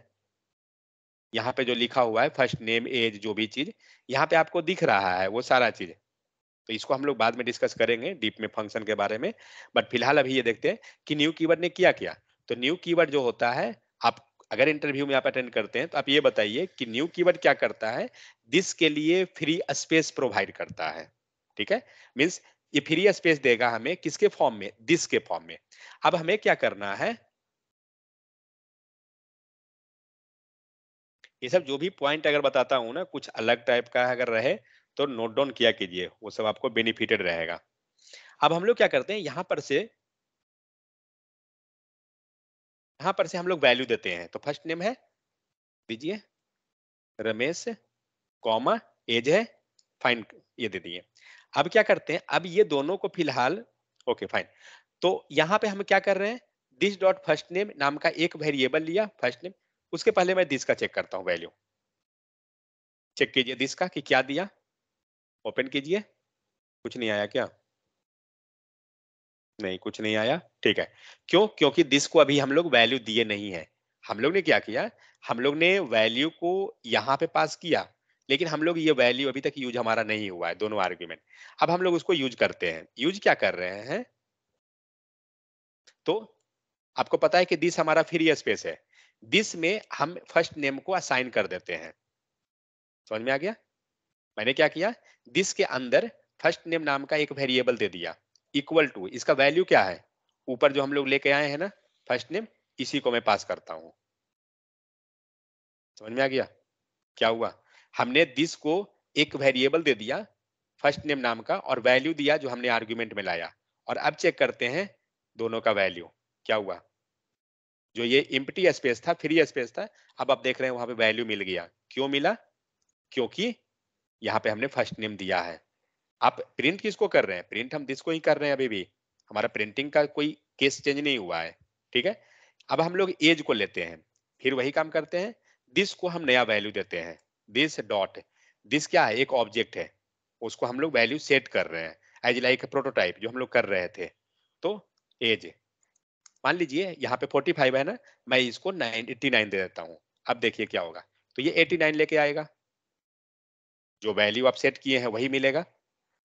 यहाँ पे जो लिखा हुआ है फर्स्ट नेम एज जो भी चीज यहाँ पे आपको दिख रहा है वो सारा चीज। तो इसको हम लोग बाद में डिस्कस करेंगे डीप में फंक्शन के बारे में, बट फिलहाल अभी ये देखते हैं कि न्यू कीवर्ड ने किया क्या। तो न्यू कीवर्ड जो होता है, आप अगर इंटरव्यू में आप अटेंड करते हैं तो आप ये बताइए कि न्यू कीवर्ड क्या करता है, दिस के लिए फ्री स्पेस प्रोवाइड करता है। ठीक है, मींस ये फ्री स्पेस देगा हमें किसके फॉर्म में, दिस के फॉर्म में। अब हमें क्या करना है, ये सब जो भी पॉइंट अगर बताता हूं ना कुछ अलग टाइप का अगर रहे तो नोट डाउन किया कीजिए, वो सब आपको बेनिफिटेड रहेगा। अब हम लोग क्या करते हैं, यहां पर से हम लोग वैल्यू देते हैं। तो फर्स्ट नेम है, दीजिए रमेश, कॉमा एज है, फाइन, ये दे दिए। अब क्या करते हैं, अब ये दोनों को फिलहाल, ओके फाइन, तो यहां पे हम क्या कर रहे हैं, दिस डॉट फर्स्ट नेम नाम का एक वेरिएबल लिया फर्स्ट नेम, उसके पहले मैं दिस का चेक करता हूं वैल्यू। चेक कीजिए दिस का कि क्या दिया, ओपन कीजिए, कुछ नहीं आया क्या, नहीं कुछ नहीं आया, ठीक है। क्यों, क्योंकि दिस को अभी हम लोग वैल्यू दिए नहीं है। हम लोग ने क्या किया, हम लोग ने वैल्यू को यहाँ पे पास किया, लेकिन हम लोग ये वैल्यू अभी तक यूज हमारा नहीं हुआ है, दोनों आर्ग्यूमेंट। अब हम लोग उसको यूज करते हैं, यूज क्या कर रहे हैं, तो आपको पता है कि दिस हमारा फ्री स्पेस है, दिस में हम फर्स्ट नेम को असाइन कर देते हैं। समझ में आ गया, मैंने क्या किया, दिस के अंदर फर्स्ट नेम नाम का एक वेरिएबल दे दिया, इक्वल टू, इसका वैल्यू क्या है, ऊपर जो हम लोग लेके आए हैं ना फर्स्ट नेम, इसी को मैं पास करता हूं। समझ में आ गया क्या हुआ, हमने दिस को एक वेरिएबल दे दिया फर्स्ट नेम नाम का, और वैल्यू दिया जो हमने आर्गुमेंट में लाया, और अब चेक करते हैं दोनों का वैल्यू क्या हुआ। जो ये इम्प्टी स्पेस था, फ्री स्पेस था, अब आप देख रहे हैं वहां पे वैल्यू मिल गया। क्यों मिला, क्योंकि यहाँ पे हमने फर्स्ट नेम दिया है। आप प्रिंट किसको कर रहे हैं, प्रिंट हम दिस को ही कर रहे हैं, अभी भी हमारा प्रिंटिंग का कोई केस चेंज नहीं हुआ है। ठीक है, अब हम लोग एज को लेते हैं, फिर वही काम करते हैं, दिस को हम नया वैल्यू देते हैं, दिस डॉट, दिस क्या है, एक ऑब्जेक्ट है, उसको हम लोग वैल्यू सेट कर रहे हैं एज लाइक प्रोटोटाइप जो हम लोग कर रहे थे। तो एज मान लीजिए यहाँ पे 45 है ना, मैं इसको 89 दे देता हूँ। अब देखिए क्या होगा, तो ये 89 लेके आएगा, जो वैल्यू आप सेट किए हैं वही मिलेगा।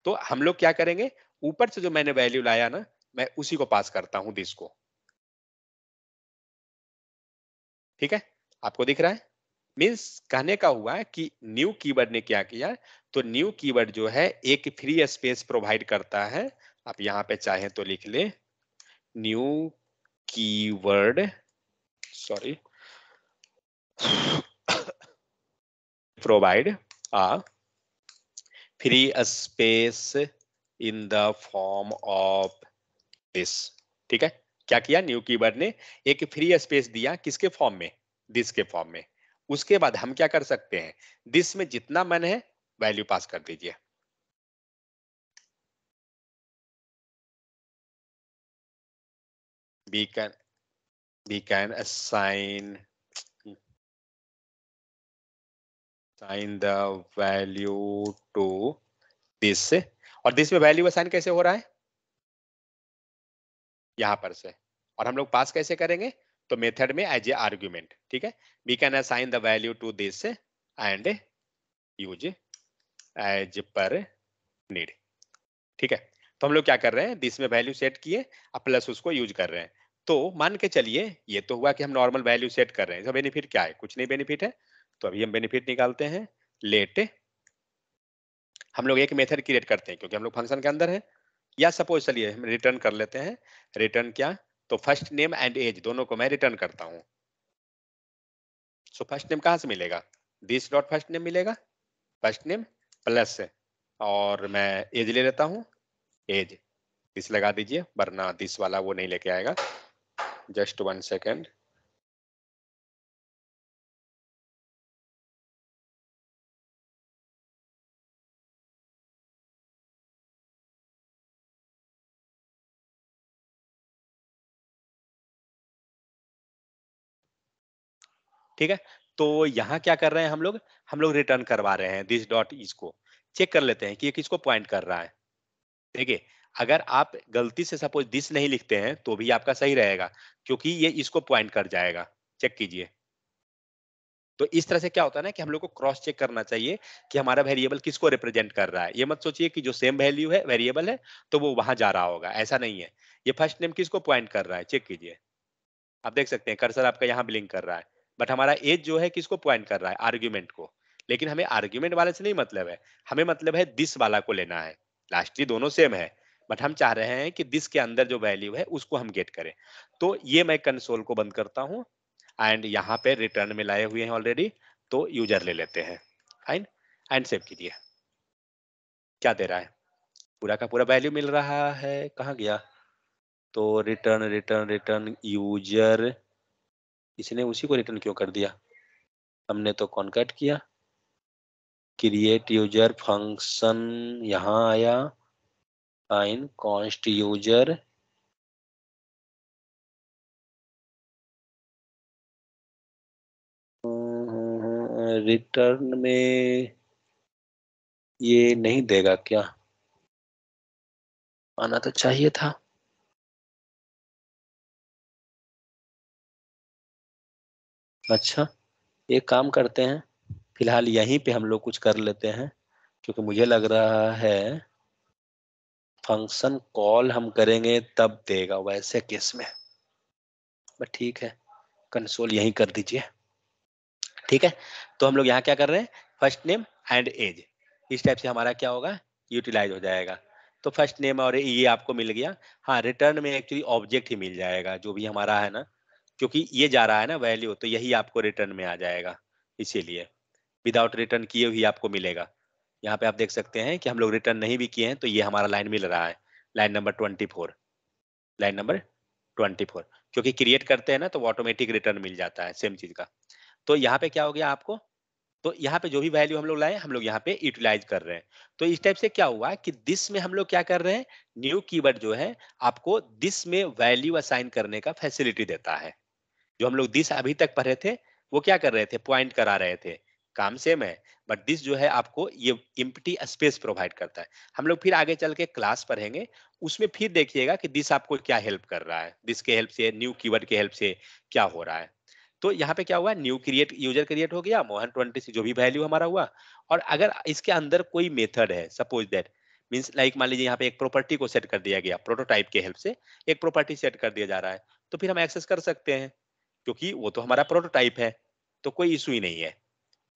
तो हम लोग क्या करेंगे, ऊपर से जो मैंने वैल्यू लाया ना, मैं उसी को पास करता हूं दिस को। ठीक है, आपको दिख रहा है, मीन्स कहने का हुआ है कि न्यू कीवर्ड ने क्या किया, तो न्यू कीवर्ड जो है एक फ्री स्पेस प्रोवाइड करता है। आप यहां पे चाहें तो लिख ले, new keyword, sorry, provide a free space in the form of this। ठीक है, क्या किया, न्यू कीवर्ड ने एक फ्री स्पेस दिया, किसके फॉर्म में, दिस के फॉर्म में। उसके बाद हम क्या कर सकते हैं, दिस में जितना मन है वैल्यू पास कर दीजिए। we can we can assign the value to this, और दिस में वैल्यू असाइन कैसे हो रहा है, यहां पर से, और हम लोग पास कैसे करेंगे, तो मेथड में एज ए आर्ग्यूमेंट। ठीक है, we can assign the value to this and use as per need. ठीक है, तो हम लोग क्या कर रहे हैं, दिस में वैल्यू सेट किए, अब प्लस उसको यूज कर रहे हैं। तो मान के चलिए ये तो हुआ कि हम नॉर्मल वैल्यू सेट कर रहे हैं, इसका बेनिफिट क्या है, कुछ नहीं बेनिफिट है। तो अभी हम बेनिफिट निकालते हैं, लेट, हम लोग एक मेथड क्रिएट करते हैं क्योंकि हम लोग फंक्शन के अंदर है, या सपोज चलिए हम रिटर्न कर लेते हैं, रिटर्न क्या, तो फर्स्ट नेम एंड एज दोनों को मैं रिटर्न करता हूँ। सो फर्स्ट नेम कहाँ से मिलेगा, दिस डॉट फर्स्ट नेम मिलेगा, फर्स्ट नेम प्लस, और मैं एज ले लेता हूँ, एज दिस लगा दीजिए, वरना दिस वाला वो नहीं लेके आएगा। जस्ट 1 सेकेंड, ठीक है। तो यहाँ क्या कर रहे हैं हम लोग रिटर्न करवा रहे हैं दिस डॉट, इसको चेक कर लेते हैं कि ये किसको पॉइंट कर रहा है। देखिए, अगर आप गलती से सपोज दिस नहीं लिखते हैं तो भी आपका सही रहेगा, क्योंकि ये इसको पॉइंट कर जाएगा। चेक कीजिए, तो इस तरह से क्या होता है ना कि हम लोग को क्रॉस चेक करना चाहिए कि हमारा वेरिएबल किसको रिप्रेजेंट कर रहा है। ये मत सोचिए कि जो सेम वैल्यू है वेरिएबल है तो वो वहां जा रहा होगा, ऐसा नहीं है। ये फर्स्ट नेम किसको पॉइंट कर रहा है, चेक कीजिए, आप देख सकते हैं कर्सर आपका यहाँ ब्लिंक कर रहा है, बट हमारा एज जो है किसको पॉइंट कर रहा है, आर्ग्यूमेंट को। लेकिन हमें आर्ग्यूमेंट वाले से नहीं मतलब है, हमें मतलब है दिस वाला को लेना है। लास्टली दोनों सेम है, बट हम चाह रहे हैं कि दिस के अंदर जो वैल्यू है उसको हम गेट करें। तो ये मैं कंसोल को बंद करता हूँ एंड यहाँ पे रिटर्न में लाए हुए हैं ऑलरेडी, तो यूजर ले लेते हैं। फाइन, एंड सेव कीजिए। क्या दे रहा है, पूरा का पूरा वैल्यू मिल रहा है, कहाँ गया, तो रिटर्न रिटर्न रिटर्न यूजर, इसने उसी को रिटर्न क्यों कर दिया, हमने तो कॉन्कैट किया। क्रिएट यूजर फंक्शन यहाँ आया, फाइन कॉन्स्ट यूजर, रिटर्न में ये नहीं देगा क्या, आना तो चाहिए था। अच्छा, एक काम करते हैं, फिलहाल यहीं पे हम लोग कुछ कर लेते हैं, क्योंकि मुझे लग रहा है फंक्शन कॉल हम करेंगे तब देगा वैसे केस में। बट ठीक है, कंसोल यहीं कर दीजिए। ठीक है, तो हम लोग यहाँ क्या कर रहे हैं, फर्स्ट नेम एंड एज, इस टाइप से हमारा क्या होगा, यूटिलाइज हो जाएगा। तो फर्स्ट नेम और ये आपको मिल गया। हाँ, रिटर्न में एक्चुअली ऑब्जेक्ट ही मिल जाएगा जो भी हमारा है ना, क्योंकि ये जा रहा है ना वैल्यू, तो यही आपको रिटर्न में आ जाएगा, इसीलिए विदाउट रिटर्न किए हुए आपको मिलेगा। यहाँ पे आप देख सकते हैं कि हम लोग रिटर्न नहीं भी किए हैं तो ये हमारा लाइन मिल रहा है, लाइन नंबर 24, लाइन नंबर 24, क्योंकि क्रिएट करते हैं ना तो ऑटोमेटिक रिटर्न मिल जाता है सेम चीज का। तो यहाँ पे क्या हो गया आपको, तो यहाँ पे जो भी वैल्यू हम लोग लाए हम लोग यहाँ पे यूटिलाइज कर रहे हैं। तो इस टाइप से क्या हुआ कि दिस में हम लोग क्या कर रहे हैं, न्यू कीवर्ड जो है आपको दिस में वैल्यू असाइन करने का फैसिलिटी देता है। जो हम लोग दिस अभी तक पढ़े थे वो क्या कर रहे थे, पॉइंट करा रहे थे, काम सेम है, बट दिस जो है आपको ये इम्प्टी स्पेस प्रोवाइड करता है। हम लोग फिर आगे चल के क्लास पढ़ेंगे, उसमें फिर देखिएगा कि दिस आपको क्या हेल्प कर रहा है, दिस के हेल्प से, न्यू कीवर्ड के हेल्प से क्या हो रहा है। तो यहाँ पे क्या हुआ, न्यू क्रिएट यूजर क्रिएट हो गया, मोहन 26 जो भी वैल्यू हमारा हुआ। और अगर इसके अंदर कोई मेथड है, सपोज दैट मीन्स लाइक मान लीजिए यहाँ पे एक प्रॉपर्टी को सेट कर दिया गया, प्रोटोटाइप के हेल्प से एक प्रॉपर्टी सेट कर दिया जा रहा है, तो फिर हम एक्सेस कर सकते हैं, क्योंकि वो तो हमारा प्रोटोटाइप है, तो कोई इशू ही नहीं है।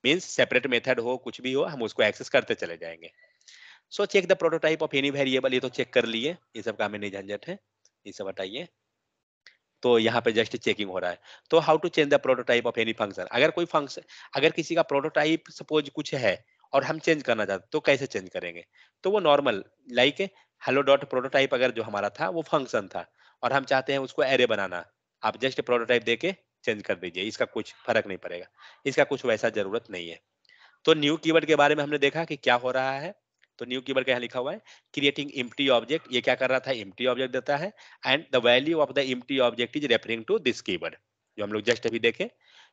मीन्स सेपरेट मेथड हो कुछ भी हो हम उसको एक्सेस करते चले जाएंगे। So check the prototype of any variable, ये तो चेक कर लिए, ये सब का हमें नहीं झंझट है, ये सब हटाइए। तो यहाँ पे जस्ट चेकिंग हो रहा है। तो how to change the prototype of any function, अगर कोई फंक्शन, अगर किसी का प्रोटोटाइप सपोज कुछ है और हम चेंज करना चाहते तो कैसे चेंज करेंगे, तो वो normal like hello dot prototype अगर जो हमारा था वो फंक्शन था और हम चाहते हैं उसको एरे बनाना, आप जस्ट प्रोटोटाइप देके चेंज कर दीजिए, इसका कुछ फर्क नहीं पड़ेगा, इसका कुछ वैसा जरूरत नहीं है। तो न्यू कीवर्ड के बारे में हमने देखा कि क्या हो रहा है। तो न्यू कीवर्ड क्या लिखा हुआ है, क्रिएटिंग एम्प्टी ऑब्जेक्ट, ये क्या कर रहा था, एम्प्टी ऑब्जेक्ट देता है, and the value of the empty object is referring to this keyword, जो हम लोग जस्ट अभी देखे,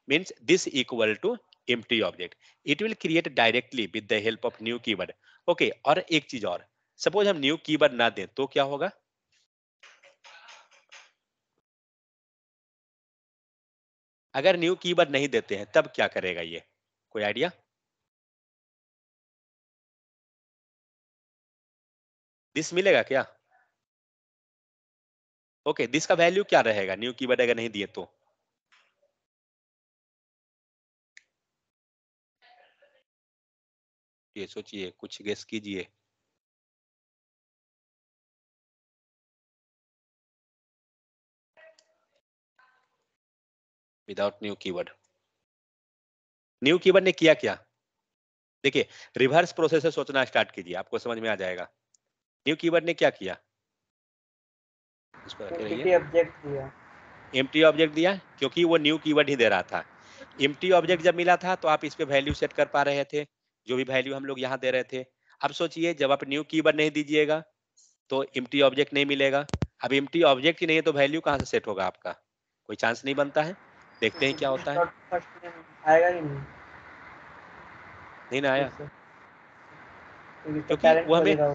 means this equal to empty object, it will create directly with the help of new keyword. Okay, और एक चीज और, सपोज हम न्यू कीवर्ड ना दें तो क्या होगा, अगर न्यू कीवर्ड नहीं देते हैं तब क्या करेगा ये, कोई आइडिया, दिस मिलेगा क्या, ओके दिस का वैल्यू क्या रहेगा न्यू कीवर्ड अगर नहीं दिए तो, ये सोचिए, कुछ गेस कीजिए। Without new keyword, new keyword ने किया क्या, देखिए रिवर्स प्रोसेस से सोचना स्टार्ट कीजिए, आपको समझ में आ जाएगा। न्यू कीवर्ड ने क्या किया, इसको रखे रहिए, एंटिटी ऑब्जेक्ट दिया। एम्प्टी ऑब्जेक्ट दिया, क्योंकि वो न्यू कीवर्ड ही दे रहा था। एम्प्टी ऑब्जेक्ट जब मिला था तो आप इस पे वैल्यू सेट कर पा रहे थे, जो भी वैल्यू हम लोग यहाँ दे रहे थे। अब सोचिए जब आप न्यू कीवर्ड नहीं दीजिएगा तो एम्प्टी ऑब्जेक्ट नहीं मिलेगा, अब एम्प्टी ऑब्जेक्ट ही नहीं है तो वैल्यू कहाँ से सेट होगा आपका, कोई चांस नहीं बनता है। देखते हैं क्या होता है, फर्स्ट नेम आएगा ही नहीं नहीं ना फिर आया, से, क्योंकि इसका क्योंकि पेरेंट वो हमें बोलेगा।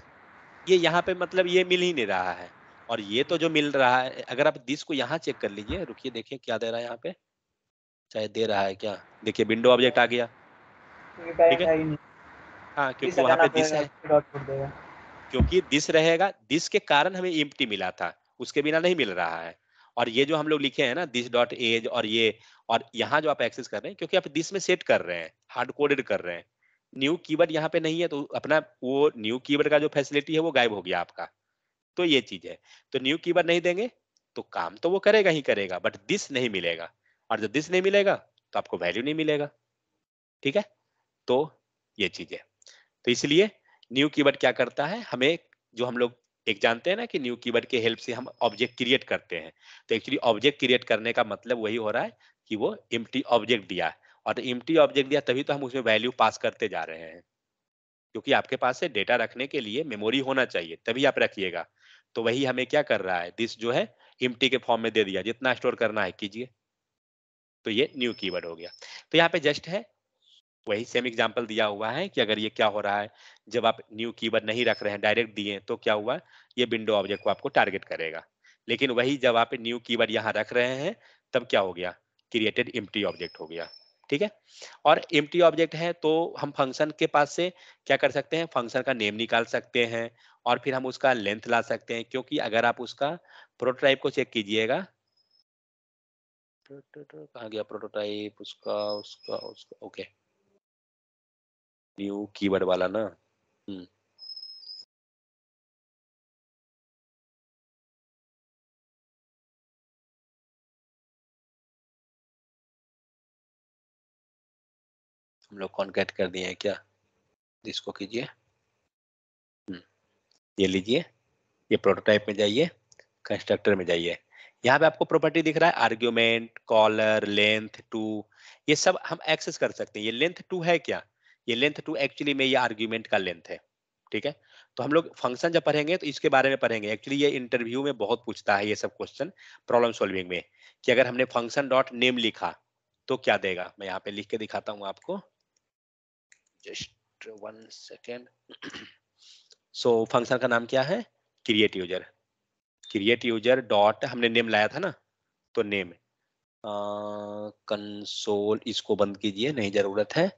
ये यहाँ पे मतलब ये मिल ही नहीं रहा है। और ये तो जो मिल रहा है, अगर आप दिस को यहाँ चेक कर लीजिए, रुकिए देखिए क्या दे रहा है यहाँ पे, चाहे दे रहा है क्या, देखिए विंडो ऑब्जेक्ट आ गया, क्योंकि ठीक पेरेंट है, है ही नहीं, हाँ दिस क्योंकि वहां लगाना पे दिस पड़ेगा है, फिर आउटपुट देगा। क्योंकि दिस रहेगा, दिस के कारण हमें एम्प्टी मिला था, उसके बिना नहीं मिल रहा है। और ये जो हम लोग लिखे हैं ना दिस डॉट एज और ये, और यहाँ जो आप एक्सेस कर रहे हैं क्योंकि आप दिस में सेट कर रहे हैं, हार्ड कोडेड कर रहे हैं, न्यू कीवर्ड यहाँ पे नहीं है तो अपना वो न्यू कीवर्ड का जो फैसिलिटी है वो गायब हो गया आपका। तो ये चीज है, तो न्यू कीवर्ड नहीं देंगे तो काम तो वो करेगा ही करेगा, बट दिस नहीं मिलेगा, और जब दिस नहीं मिलेगा तो आपको वैल्यू नहीं मिलेगा। ठीक है, तो ये चीज है। तो इसलिए न्यू कीवर्ड क्या करता है, हमें जो हम लोग एक जानते हैं ना कि न्यू कीवर्ड के हेल्प से हम ऑब्जेक्ट क्रिएट करते हैं, तो एक्चुअली ऑब्जेक्ट क्रिएट करने का मतलब वही हो रहा है कि वो एम्प्टी ऑब्जेक्ट दिया, और एम्प्टी ऑब्जेक्ट दिया तभी तो हम उसमें वैल्यू पास करते जा रहे हैं, क्योंकि आपके पास से डेटा रखने के लिए मेमोरी होना चाहिए तभी आप रखिएगा। तो वही हमें क्या कर रहा है, दिस जो है एम्प्टी के फॉर्म में दे दिया, जितना स्टोर करना है कीजिए। तो ये न्यू कीवर्ड हो गया। तो यहाँ पे जस्ट है वही सेम एग्जांपल दिया हुआ है कि अगर ये क्या हो रहा है, जब आप न्यू कीवर्ड नहीं रख रहे हैं डायरेक्ट दिए तो क्या हुआ, ये विंडो ऑब्जेक्ट को आपको टारगेट करेगा। लेकिन वही जब आप न्यू कीवर्ड यहाँ रख रहे हैं तब क्या हो गया, क्रिएटेड एम्प्टी ऑब्जेक्ट हो गया। ठीक है, और एम्प्टी ऑब्जेक्ट है तो हम फंक्शन के पास से क्या कर सकते हैं, फंक्शन का नेम निकाल सकते हैं और फिर हम उसका लेंथ ला सकते हैं, क्योंकि अगर आप उसका प्रोटोटाइप को चेक कीजिएगा, कहाँ गया प्रोटोटाइप उसका उसका उसका ओके, न्यू कीवर्ड वाला ना। हम्म, हम लोग कॉन्कैट कर दिए हैं क्या, इसको कीजिए। ये लीजिए, ये प्रोटोटाइप में जाइए, कंस्ट्रक्टर में जाइए, यहाँ पे आपको प्रॉपर्टी दिख रहा है आर्ग्यूमेंट कॉलर लेंथ टू, ये सब हम एक्सेस कर सकते हैं। ये लेंथ टू है क्या, ये लेंथ टू एक्चुअली में ये आर्ग्यूमेंट का लेंथ है। ठीक है, तो हम लोग फंक्शन जब पढ़ेंगे तो इसके बारे में पढ़ेंगे, एक्चुअली ये इंटरव्यू में बहुत पूछता है ये सब क्वेश्चन प्रॉब्लम सॉल्विंग में, कि अगर हमने फंक्शन डॉट नेम लिखा तो क्या देगा। मैं यहाँ पे लिख के दिखाता हूँ आपको, just one second. So function का नाम क्या है, create user, create user dot हमने नेम लाया था ना, तो नेम कंसोल, इसको बंद कीजिए नहीं जरूरत है।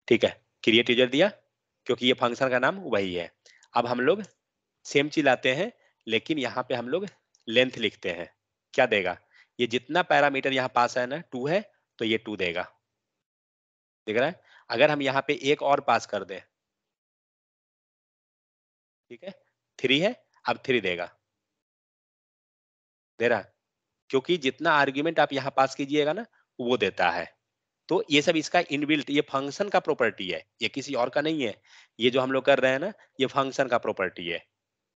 ठीक है, क्रिएट यूजर दिया क्योंकि ये फंक्शन का नाम वही है। अब हम लोग सेम चीज लाते हैं, लेकिन यहाँ पे हम लोग लेंथ लिखते हैं, क्या देगा, ये जितना पैरामीटर यहाँ पास है ना टू है तो ये टू देगा, दिख रहा है। अगर हम यहाँ पे एक और पास कर दें, ठीक है, थ्री है, अब थ्री देगा, दे रहा है, क्योंकि जितना आर्ग्यूमेंट आप यहाँ पास कीजिएगा ना वो देता है। तो ये सब इसका इनबिल्ट, ये फंक्शन का प्रॉपर्टी है, ये किसी और का नहीं है। ये जो हम लोग कर रहे हैं ना ये फंक्शन का प्रॉपर्टी है,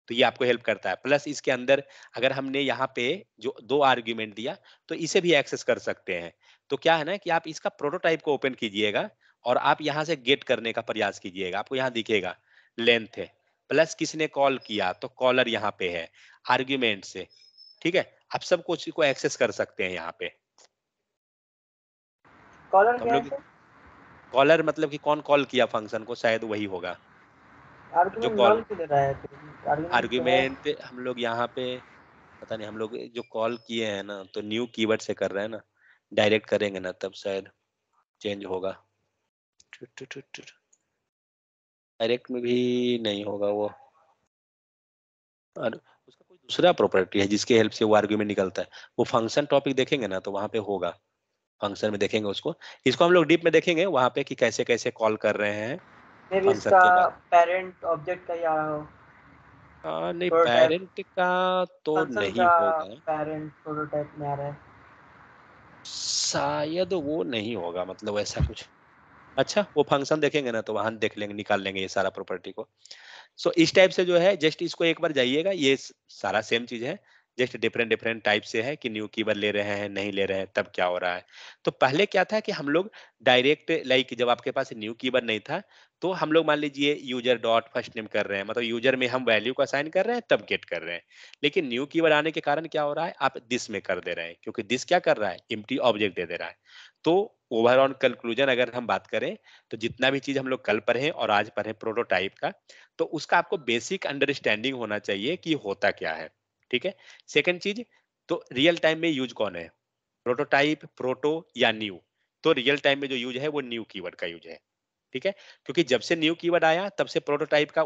तो ये आपको हेल्प करता है। प्लस इसके अंदर अगर हमने यहाँ पे जो दो आर्ग्यूमेंट दिया तो इसे भी एक्सेस कर सकते हैं। तो क्या है ना कि आप इसका प्रोटोटाइप को ओपन कीजिएगा और आप यहाँ से गेट करने का प्रयास कीजिएगा, आपको यहाँ दिखेगा लेंथ है, प्लस किसने कॉल किया तो कॉलर यहाँ पे है आर्ग्यूमेंट से। ठीक है, आप सब कुछ को एक्सेस कर सकते हैं यहाँ पे। कॉलर तो हम क्या है लोग सर? कॉलर मतलब कि कौन कॉल किया फंक्शन को, शायद वही होगा जो आर्गुमेंट कॉल, नॉन क्यों ले रहा है फिर? आर्गुमेंट तो है। आर्ग्यूमेंट हम लोग यहाँ पे पता नहीं, हम लोग जो कॉल किए हैं ना तो न्यू कीवर्ड से कर रहे हैं ना, डायरेक्ट करेंगे ना तब शायद चेंज होगा, डायरेक्ट में भी नहीं होगा वो, और उसका कोई दूसरा प्रॉपर्टी है जिसके हेल्प से वो आर्ग्यूमेंट निकलता है, वो फंक्शन टॉपिक देखेंगे ना तो वहां पे होगा, फंक्शन में देखेंगे उसको, इसको हम लोग डीप में देखेंगे वहां पे कि कैसे कैसे कॉल कर रहे हैं मे भी फंक्शन इसका के बाद। पेरेंट ऑब्जेक्ट का ही आ रहा हो। नहीं प्रोटोटाइप पेरेंट का तो फंक्शन नहीं का होगा, पेरेंट प्रोटोटाइप में आ रहा है। शायद वो नहीं होगा, मतलब ऐसा कुछ। अच्छा वो फंक्शन देखेंगे ना तो वहां देख लेंगे, निकाल लेंगे ये सारा प्रॉपर्टी को। सो इस टाइप से जो है जस्ट इसको एक बार जाइएगा, ये सारा सेम चीज है, जस्ट डिफरेंट डिफरेंट टाइप से है कि न्यू कीवर्ड ले रहे हैं नहीं ले रहे हैं तब क्या हो रहा है। तो पहले क्या था कि हम लोग डायरेक्ट लाइक जब आपके पास न्यू कीवर्ड नहीं था तो हम लोग मान लीजिए यूजर डॉट फर्स्ट नेम कर रहे हैं, मतलब यूजर में हम वैल्यू को असाइन कर रहे हैं तब गेट कर रहे हैं। लेकिन न्यू कीवर्ड आने के कारण क्या हो रहा है, आप दिस में कर दे रहे हैं, क्योंकि दिस क्या कर रहा है, एम्प्टी ऑब्जेक्ट दे दे रहा है। तो ओवरऑल कंक्लूजन अगर हम बात करें तो जितना भी चीज हम लोग कल पढ़े और आज पढ़े प्रोटोटाइप का, तो उसका आपको बेसिक अंडरस्टैंडिंग होना चाहिए कि होता क्या है। ठीक है, सेकंड चीज, तो रियल टाइम में यूज कौन है, प्रोटोटाइप प्रोटो या न्यू, तो रियल टाइम में जो यूज है वो न्यू कीवर्ड का यूज है। ठीक है, क्योंकि जब से न्यू कीवर्ड आया तब से प्रोटोटाइप का